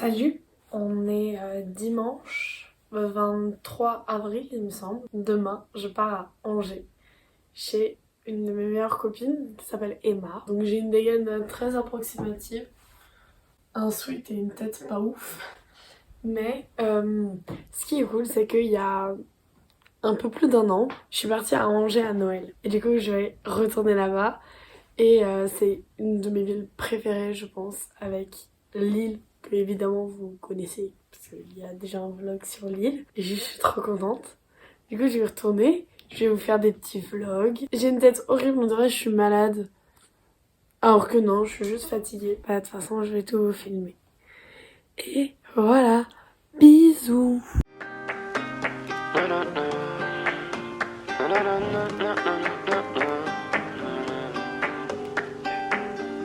Salut, on est dimanche 23 avril il me semble. Demain je pars à Angers chez une de mes meilleures copines qui s'appelle Emma. Donc j'ai une dégaine très approximative, un sweat et une tête pas ouf. Mais ce qui est cool c'est qu'il y a un peu plus d'un an, je suis partie à Angers à Noël. Et du coup je vais retourner là-bas. Et c'est une de mes villes préférées je pense, avec Lille, que évidemment vous connaissez parce qu'il y a déjà un vlog sur l'île et je suis trop contente. Du coup je vais retourner, je vais vous faire des petits vlogs. J'ai une tête horrible, on dirait que je suis malade. Alors que non, je suis juste fatiguée. Bah, de toute façon je vais tout vous filmer. Et voilà, bisous.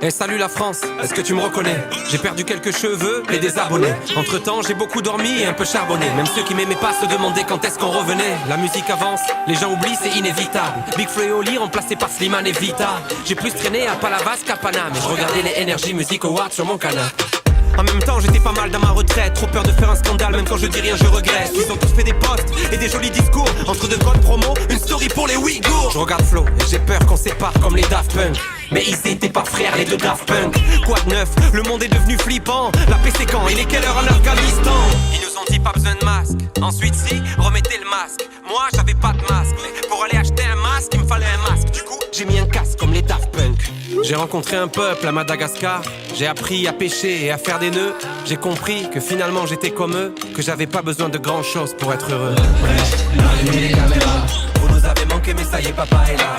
Hey, salut la France, est-ce que tu me reconnais? J'ai perdu quelques cheveux et des abonnés. Entre temps j'ai beaucoup dormi et un peu charbonné. Même ceux qui m'aimaient pas se demandaient quand est-ce qu'on revenait. La musique avance, les gens oublient, c'est inévitable. Big Flo et Oli remplacé par Slimane et Vita. J'ai plus traîné à Palavas qu'à Paname. Et je regardais les Energy Music Awards sur mon canal. En même temps j'étais pas mal dans ma retraite. Trop peur de faire un scandale, même quand je dis rien je regrette. Ils ont tous fait des posts et des jolis discours. Entre deux codes promo, une story pour les Ouïghours. Je regarde Flo et j'ai peur qu'on sépare comme les Daft Punk. Mais ils étaient pas frères les deux Daft Punk. Quoi de neuf, le monde est devenu flippant. La paix c'est quand, il est quelle heure en Afghanistan? Ils nous ont dit pas besoin de masque. Ensuite si, remettez le masque. Moi j'avais pas de masque, mais pour aller acheter un masque il me fallait un masque. Du coup j'ai mis un casque comme les Daft Punk. J'ai rencontré un peuple à Madagascar. J'ai appris à pêcher et à faire des nœuds. J'ai compris que finalement j'étais comme eux, que j'avais pas besoin de grand chose pour être heureux. Allumez les caméras. Vous nous avez manqué mais ça y est papa est là.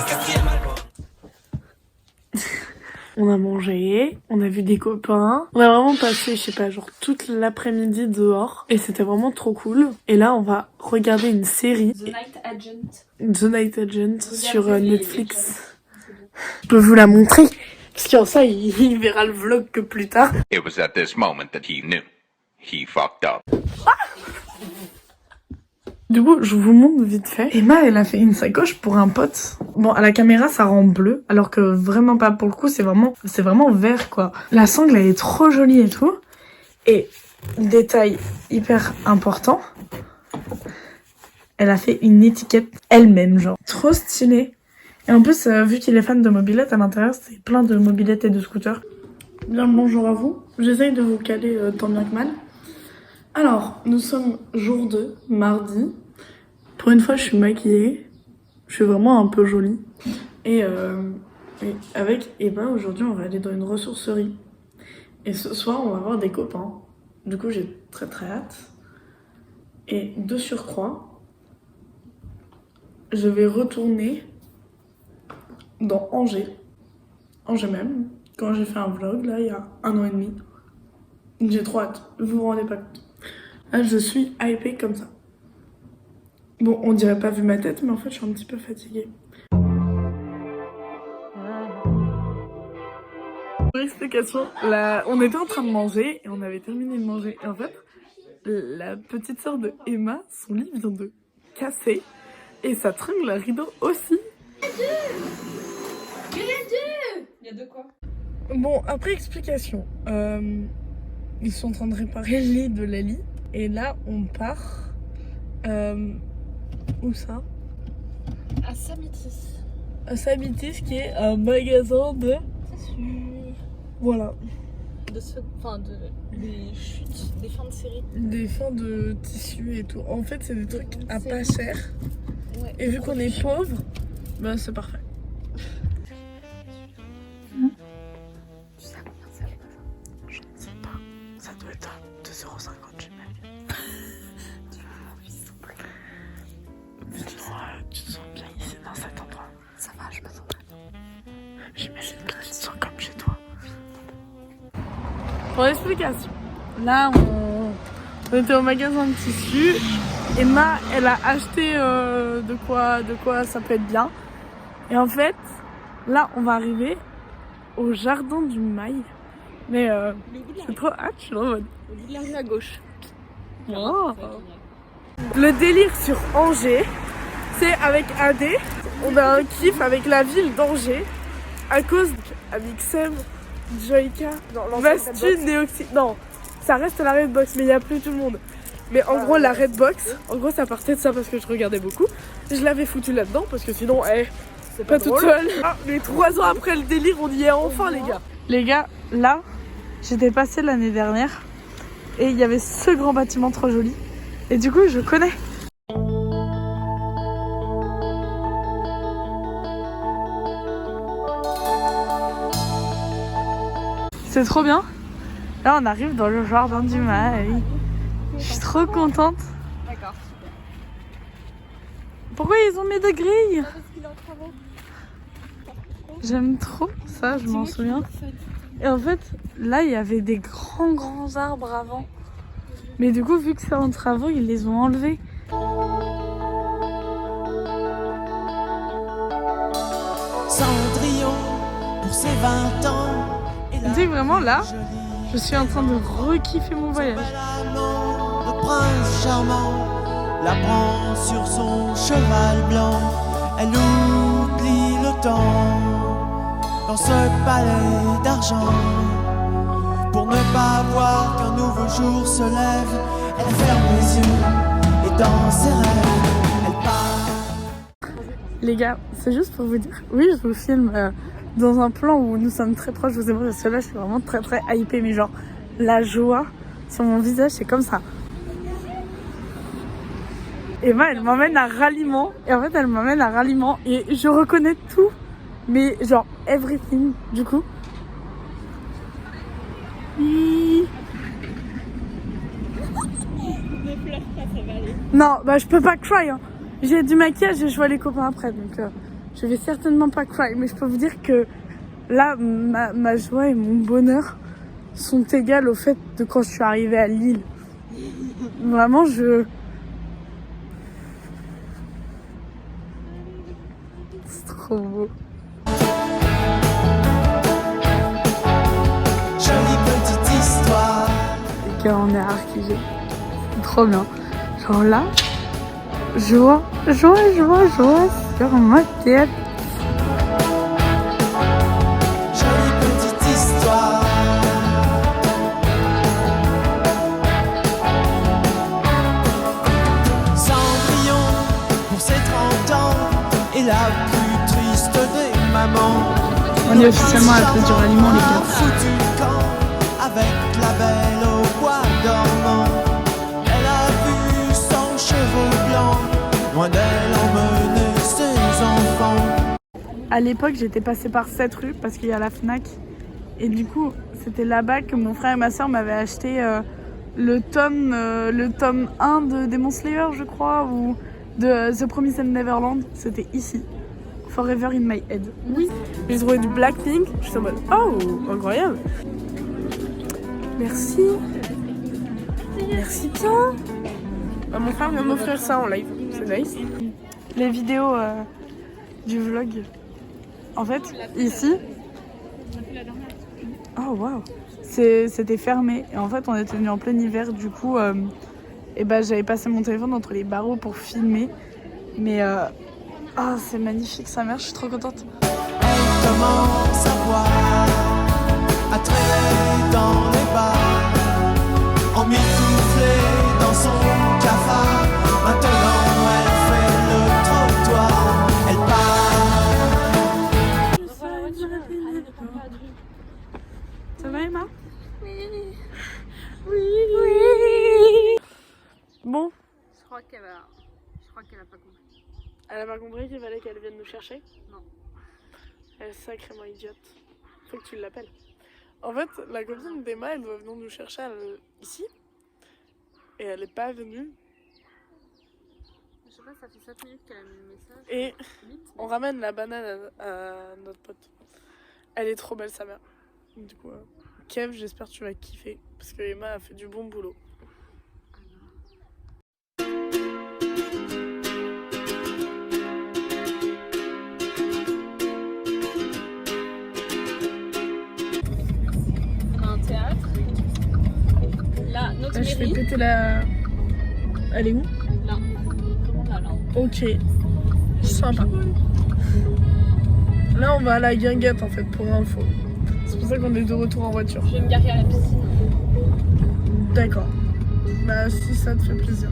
On a mangé, on a vu des copains. On a vraiment passé, je sais pas, genre toute l'après-midi dehors. Et c'était vraiment trop cool. Et là, on va regarder une série. The Night Agent. The Night Agent sur Netflix. Je peux vous la montrer. Parce qu'en ça, il verra le vlog que plus tard. It was at this moment that he knew. He fucked up. Du coup, je vous montre vite fait. Emma, elle a fait une sacoche pour un pote. Bon, à la caméra, ça rend bleu, alors que vraiment pas. Pour le coup, c'est vraiment vert, quoi. La sangle, elle est trop jolie et tout. Et, détail hyper important, elle a fait une étiquette elle-même, genre. Trop stylé. Et en plus, vu qu'il est fan de mobylettes, à l'intérieur, c'est plein de mobylettes et de scooters. Bien le bonjour à vous. J'essaye de vous caler tant bien que mal. Alors, nous sommes jour 2, mardi. Pour une fois, je suis maquillée. Je suis vraiment un peu jolie. Et avec Emma, aujourd'hui, on va aller dans une ressourcerie. Et ce soir, on va voir des copains. Du coup, j'ai très très hâte. Et de surcroît, je vais retourner dans Angers. Angers même. Quand j'ai fait un vlog, là, il y a 1 an et demi. J'ai trop hâte. Vous vous rendez pas compte. Là, je suis hypée comme ça. Bon, on dirait pas vu ma tête, mais en fait, je suis un petit peu fatiguée. Pour explication, là, on était en train de manger et on avait terminé de manger. Et en fait, la petite sœur de Emma, son lit vient de casser et ça tringle la rideau aussi. Il y a deux quoi? Bon, après explication, ils sont en train de réparer le lit de Lali. Et là, on part. Où ça? À Samitis. À Samitis, qui est un magasin de tissus. Voilà. Des chutes, des fins de série. Des fins de tissus et tout. En fait, c'est des trucs à pas cher. Ouais. Et vu qu'on est pauvre, bah c'est parfait. Tu sais combien c'est le bazar? Je ne sais pas. Ça doit être 2,50 €, j'imagine. Tu vas m'enlever s'il te plaît. Sinon, tu te sens bien ici dans cet endroit. Ça va, je me sens bien. J'imagine que tu te sens comme chez toi. Pour l'explication, là on était au magasin de tissus. Emma, elle a acheté de quoi ça peut être bien. Et en fait, là on va arriver au jardin du Mail. Mais c'est trop hâte, je suis en mode. Au bout de la rue à gauche. Oh. Le délire sur Angers, c'est avec AD. On a un kiff avec la ville d'Angers à cause avec Seb, Joyka, Vastu, Néoxy. Non, ça reste la Redbox, mais il n'y a plus tout le monde. Mais en gros, la Redbox, en gros, ça partait de ça parce que je regardais beaucoup. Je l'avais foutu là-dedans parce que sinon, c'est pas toute seule. Ah, mais 3 ans après le délire, on y est enfin, les gars. Les gars, là, j'étais passée l'année dernière et il y avait ce grand bâtiment trop joli. Et du coup, je connais. C'est trop bien. Là, on arrive dans le jardin du Mail. Je suis trop contente. D'accord. Pourquoi ils ont mis des grilles? J'aime trop ça, je m'en souviens. Et en fait, là, il y avait des grands arbres avant. Mais du coup, vu que c'est en travaux, ils les ont enlevés. Cendrillon pour ses 20 ans. Tu sais, vraiment, là, je suis en train de re-kiffer mon voyage. Le prince charmant la prend sur son cheval blanc. Elle oublie le temps dans ce palais d'argent. Pour ne pas voir qu'un nouveau jour se lève, elle ferme les yeux et dans ses rêves, elle part. Les gars, c'est juste pour vous dire, oui, je vous filme dans un plan où nous sommes très proches, vous savez, parce que là, je suis vraiment très hypée, mais genre, la joie sur mon visage, c'est comme ça. Emma, elle m'emmène à Ralliement, et en fait, elle m'emmène à Ralliement, et je reconnais tout, mais genre, everything, du coup. Oui. Non, bah je peux pas cry, hein. J'ai du maquillage et je vois les copains après, donc je vais certainement pas cry. Mais je peux vous dire que là, ma joie et mon bonheur sont égales au fait de quand je suis arrivée à Lille. Vraiment, c'est trop beau. Jolie petite histoire. Les gars, on est à Arquigé. C'est trop bien. Genre là, joie sur ma tête. Jolie petite histoire. Cendrillon pour ses 30 ans et la plus triste des mamans. On est officiellement à la place du Ralliement, les gars. Foutu le camp avec la belle au bois dormant. Elle a vu son cheveu blanc, loin d'elle emmener ses enfants. À l'époque, j'étais passée par cette rue parce qu'il y a la Fnac. Et du coup, c'était là-bas que mon frère et ma soeur m'avaient acheté le tome 1 de Demon Slayer, je crois, ou de The Promised Neverland. C'était ici. Forever in my head. Oui. J'ai trouvé du Blackpink. Je suis en mode, oh, incroyable. Merci. Merci bien. Mon frère vient de m'offrir ça en live. C'est nice. Les vidéos du vlog. En fait, ici. Oh waouh. C'était fermé. Et en fait, on était venu en plein hiver. Du coup, j'avais passé mon téléphone entre les barreaux pour filmer. Mais c'est magnifique sa mère. Je suis trop contente. Elle commence à boire, à traîner dans les bars, emmitouflée dans son cafard. Maintenant elle fait le trottoir, elle part. Ça va Emma? Oui. Bon. Je crois qu'elle a pas compris. Elle a pas compris qu'il fallait qu'elle vienne nous chercher? Non. Elle est sacrément idiote. Faut que tu l'appelles. En fait, la copine d'Emma, elle doit venir nous chercher ici. Et elle est pas venue. Je sais pas, ça fait 7 minutes qu'elle a mis le message. Et on ramène la banane à notre pote. Elle est trop belle sa mère. Du coup, Kev, j'espère que tu vas kiffer. Parce que Emma a fait du bon boulot. Un théâtre. Là, notre Je vais mairie. péter la... Elle est où? Là. Comment là, là? Ok. Sympa. Là, on va à la guinguette en fait, pour info. C'est pour ça qu'on est de retour en voiture. Je vais me garer à la piscine. D'accord. Bah si ça te fait plaisir.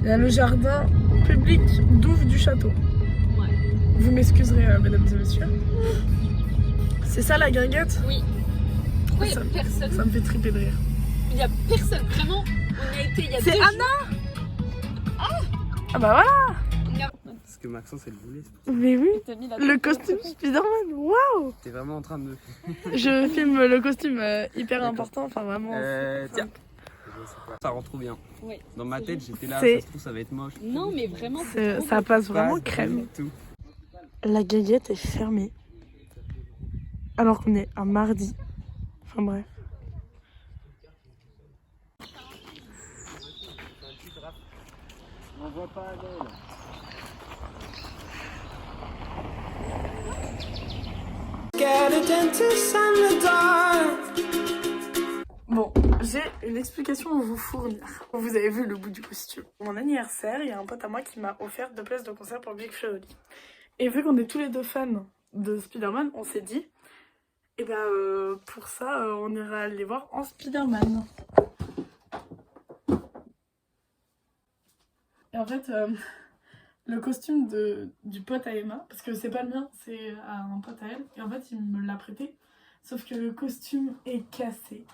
Il y a le jardin public d'Ouve du Château. Ouais. Vous m'excuserez, mesdames et messieurs. C'est ça la guinguette? Oui. Pourquoi il y a personne? Ça me fait triper de rire. Il y a personne, vraiment. On y a été il y a 2 C'est jours. Anna. Ah bah voilà. Parce que Maxence, elle voulait. Mais oui. T'as mis la Le costume Spider-Man, waouh. T'es vraiment en train de. Je filme le costume hyper important, enfin vraiment. Tiens. Je sais pas. Ça rend trop bien. Oui. Dans ma tête, j'étais là, C'est- ça se trouve, ça va être moche. Non, mais vraiment, c'est trop Ça passe vraiment Pas crème. du tout. La guinguette est fermée. Alors qu'on est un mardi. Enfin bref. On voit pas Adèle. Bon, j'ai une explication à vous fournir. Vous avez vu le bout du costume. Pour mon anniversaire, il y a un pote à moi qui m'a offert 2 places de concert pour Big Flo et Oli. Et vu qu'on est tous les deux fans de Spider-Man, on s'est dit, et pour ça, on ira les voir en Spider-Man. Et en fait, le costume du pote à Emma, parce que c'est pas le mien, c'est à un pote à elle, et en fait, il me l'a prêté. Sauf que le costume est cassé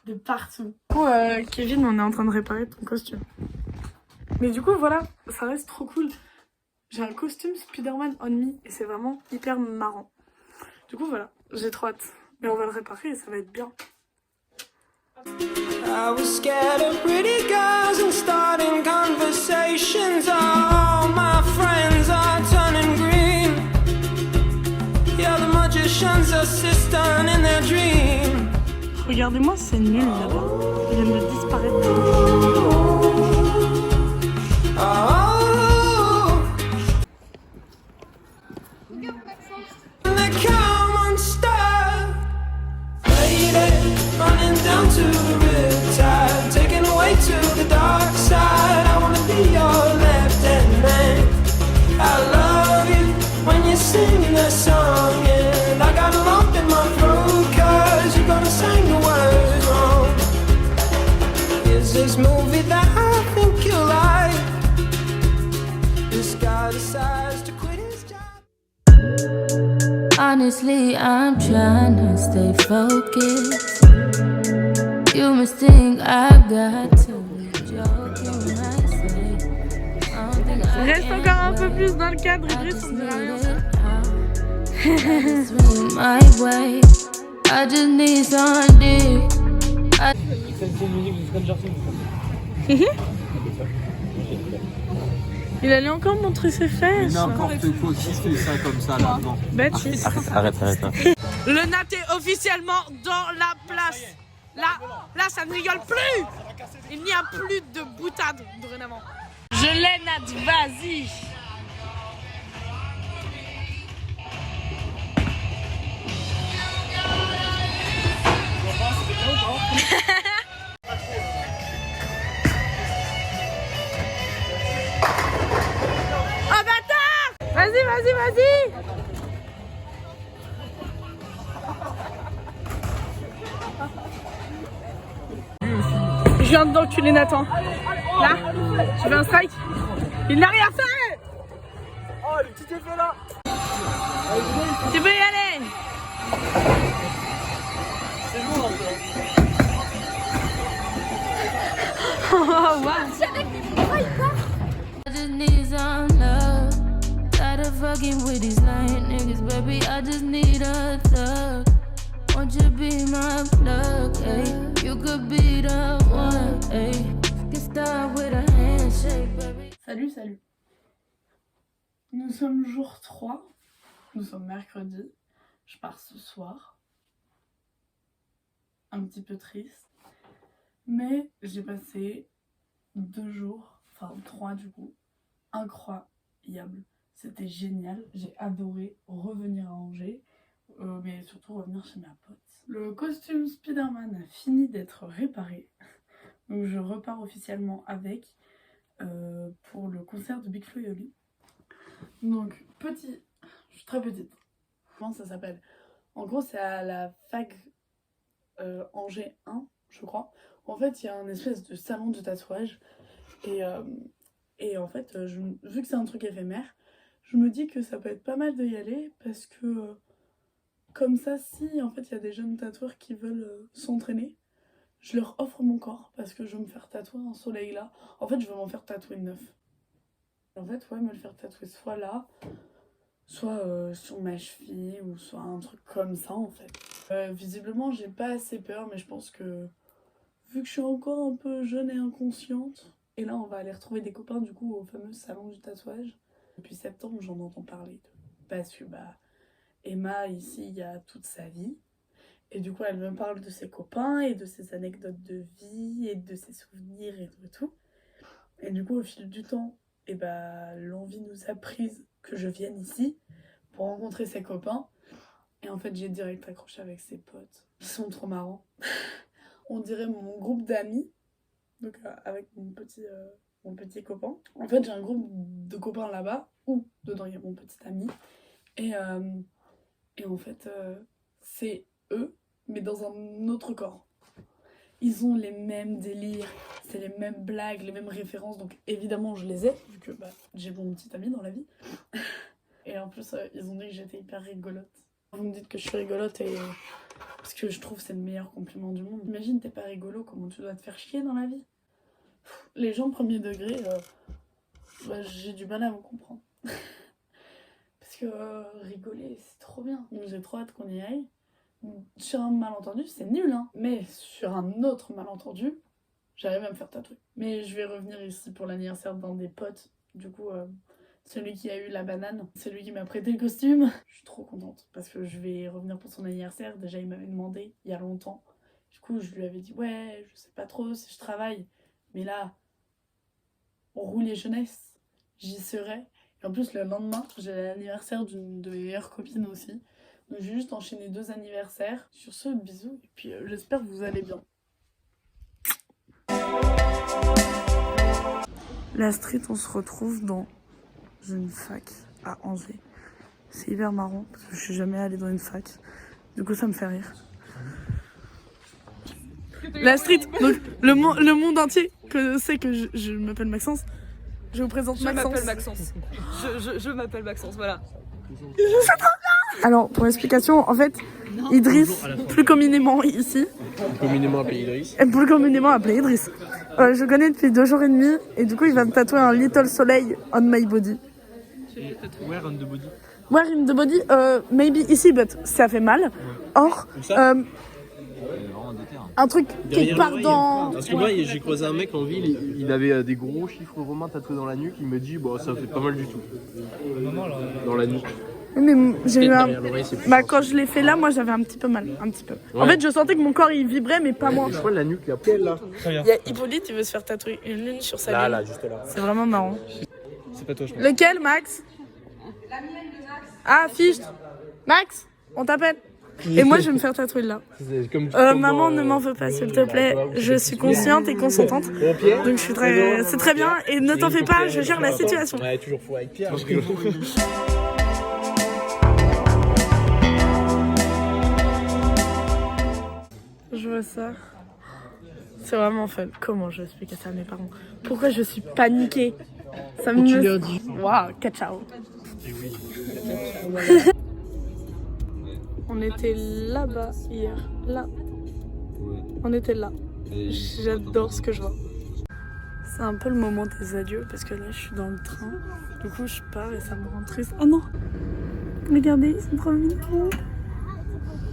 de partout. Du coup, Kevin, on est en train de réparer ton costume. Mais du coup, voilà, ça reste trop cool. J'ai un costume Spider-Man on me et c'est vraiment hyper marrant. Du coup, voilà, j'ai trop hâte. Mais on va le réparer et ça va être bien. I was scared of pretty girls and starting conversations. All my friends are turning green. Yeah, the magician's assistant in their dream. Regardez-moi, c'est nul là-bas. Il vient de disparaître. Oh, the cow monster. Lady, running down to the riptide, taken away to the dark side. I wanna be your left-hand man. I love you when you're singing that song, and I got a lump in my throat 'cause you're gonna sing the words wrong. Is this movie that I think you like? This guy decides to quit his job. Honestly, I'm trying to stay focused. You must think I've got to be joking when I say I don't think I Reste can encore un peu wait. plus dans le cadre, I Idriss, just on need dira rien. it out. I just swing my way. I just need some dick. Il allait encore montrer ses fesses. N'importe quoi, qui fait ça comme ça là, non. Bêtise. Arrête. Le Nat est officiellement dans la place. Là, ça ne rigole plus. Il n'y a plus de boutade dorénavant. Je l'ai, Nat, vas-y. Oh bâtard! Vas-y. Je viens d'enculer Nathan. Là, tu veux un strike? Il n'a rien fait! Oh, le petit effet là! Tu peux y aller! C'est lourd un peu. Oh, wow! I just need some love. Tired of fucking with these lying niggas, baby. I just need a thug. Won't you be my plug, ayy? You could be the one, ayy. Get started with a handshake, baby. Salut. Nous sommes jour 3. Nous sommes mercredi. Je pars ce soir. Un petit peu triste. Mais j'ai passé 2 jours, enfin 3 du coup, incroyable. C'était génial. J'ai adoré revenir à Angers. Mais surtout revenir chez ma pote. Le costume Spider-Man a fini d'être réparé. Donc je repars officiellement avec pour le concert de Big Flo et Oli. Donc je suis très petite. Comment ça s'appelle? En gros c'est à la fac Angers 1, je crois, En fait, il y a un espèce de salon de tatouage. Et en fait, vu que c'est un truc éphémère, je me dis que ça peut être pas mal d'y aller parce que comme ça, si en fait il y a des jeunes tatoueurs qui veulent s'entraîner, je leur offre mon corps parce que je veux me faire tatouer un soleil là. En fait, je veux m'en faire tatouer neuf. En fait, ouais, me le faire tatouer soit là, soit sur ma cheville ou soit un truc comme ça en fait. Visiblement, j'ai pas assez peur, mais je pense que vu que je suis encore un peu jeune et inconsciente, et là on va aller retrouver des copains du coup au fameux salon du tatouage. Depuis septembre, j'en entends parler parce que Emma ici, il y a toute sa vie. Et du coup, elle me parle de ses copains et de ses anecdotes de vie et de ses souvenirs et de tout. Et du coup, au fil du temps, l'envie nous a prise que je vienne ici pour rencontrer ses copains. Et en fait, j'ai direct accroché avec ses potes. Ils sont trop marrants. On dirait mon groupe d'amis, donc avec mon petit copain. En fait, j'ai un groupe de copains là-bas, où dedans il y a mon petit ami. Et en fait, c'est eux, mais dans un autre corps. Ils ont les mêmes délires, c'est les mêmes blagues, les mêmes références, donc évidemment je les ai, vu que j'ai mon petit ami dans la vie. Et en plus, ils ont dit que j'étais hyper rigolote. Vous me dites que je suis rigolote parce que je trouve que c'est le meilleur compliment du monde. Imagine, t'es pas rigolo, comment tu dois te faire chier dans la vie? Les gens premier degré, j'ai du mal à vous comprendre. Parce que rigoler, c'est trop bien. Donc j'ai trop hâte qu'on y aille. Sur un malentendu, c'est nul, hein. Mais sur un autre malentendu, j'arrive à me faire tatouer. Mais je vais revenir ici pour l'anniversaire d'un des potes. Du coup, celui qui a eu la banane, c'est lui qui m'a prêté le costume. Je suis trop contente parce que je vais revenir pour son anniversaire. Déjà, il m'avait demandé il y a longtemps. Du coup, je lui avais dit ouais, je sais pas trop si je travaille. Mais là, on roule les jeunesses, j'y serai. Et en plus, le lendemain, j'ai l'anniversaire d'une de mes meilleures copines aussi. Donc j'ai juste enchaîné 2 anniversaires. Sur ce, bisous. Et puis j'espère que vous allez bien. La street, on se retrouve dans une fac à Angers. C'est hyper marrant parce que je suis jamais allée dans une fac. Du coup, ça me fait rire. La street, donc le monde entier sait que je m'appelle Maxence. Je vous présente Maxence. Je m'appelle Maxence. Je m'appelle Maxence, voilà. C'est trop bien. Alors, pour l'explication, en fait, Idriss, plus communément ici. Communément appelé Idriss. Plus communément appelé Idriss. Je le connais depuis 2 jours et demi et du coup, il va me tatouer un little soleil on my body. Where on the body? Where in the body? Maybe ici, but ça fait mal. Or, un truc qui part dans... Parce que moi, j'ai croisé un mec en ville, il avait des gros chiffres romains tatoués dans la nuque, il me dit, bon, ça fait pas mal du tout. Dans la nuque. Mais j'ai eu un... quand je l'ai fait là, moi j'avais un petit peu mal, un petit peu. Ouais. En fait, je sentais que mon corps il vibrait, mais pas moi. Je crois la nuque, il y a quelle là? Il y a Hippolyte, il veut se faire tatouer une lune sur sa lune. Là, juste là. C'est vraiment marrant. C'est pas toi, je pense. Lequel, Max? La mienne de Max. Ah, fiche. Max, on t'appelle. Et moi, je vais me faire tatouer là. Maman, ne m'en veux pas, s'il te plaît. Je suis consciente et consentante. Donc, je suis très... c'est très bien. Et ne t'en fais pas, je gère la situation. Ouais, toujours fou avec Pierre. Je vois ça. C'est vraiment fun. Comment je vais expliquer ça à mes parents? Pourquoi je suis paniquée? Ça me... Tu leur dis. Waouh, ciao. On était là-bas hier. Là. On était là. J'adore ce que je vois. C'est un peu le moment des adieux parce que là je suis dans le train. Du coup je pars et ça me rend triste. Oh non! Regardez, ils sont trop mignons.